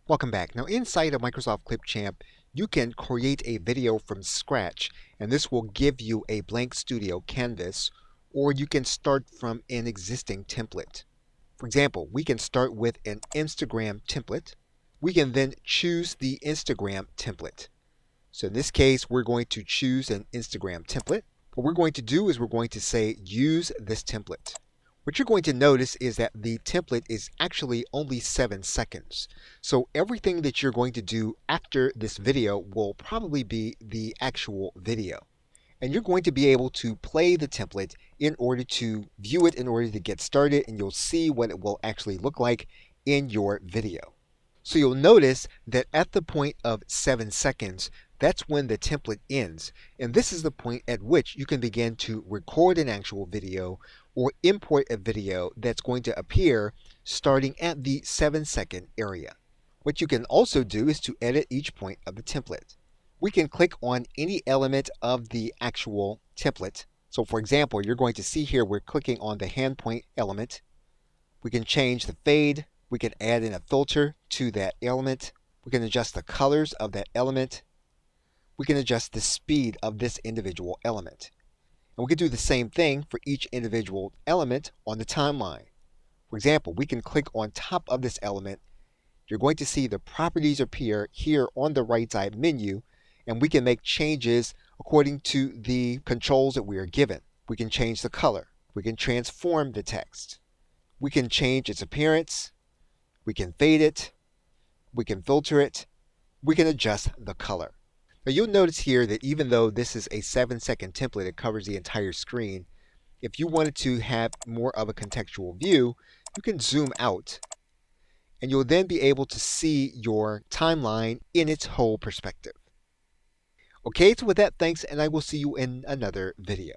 Welcome back. Now inside of Microsoft Clipchamp, you can create a video from scratch, and this will give you a blank studio canvas, or you can start from an existing template. For example, we can start with an Instagram template. We can then choose the Instagram template. So in this case, we're going to choose an Instagram template. What we're going to do is we're going to say use this template. What you're going to notice is that the template is actually only 7 seconds. So everything that you're going to do after this video will probably be the actual video. And you're going to be able to play the template in order to view it, in order to get started, and you'll see what it will actually look like in your video. So you'll notice that at the point of 7 seconds, that's when the template ends. And this is the point at which you can begin to record an actual video or import a video that's going to appear starting at the 7-second area. What you can also do is to edit each point of the template. We can click on any element of the actual template. So for example, you're going to see here we're clicking on the hand point element. We can change the fade. We can add in a filter to that element. We can adjust the colors of that element. We can adjust the speed of this individual element. And we can do the same thing for each individual element on the timeline. For example, we can click on top of this element. You're going to see the properties appear here on the right side menu, and we can make changes according to the controls that we are given. We can change the color. We can transform the text. We can change its appearance. We can fade it. We can filter it. We can adjust the color. Now you'll notice here that even though this is a 7-second template, it covers the entire screen. If you wanted to have more of a contextual view, you can zoom out, and you'll then be able to see your timeline in its whole perspective. Okay, so with that, thanks, and I will see you in another video.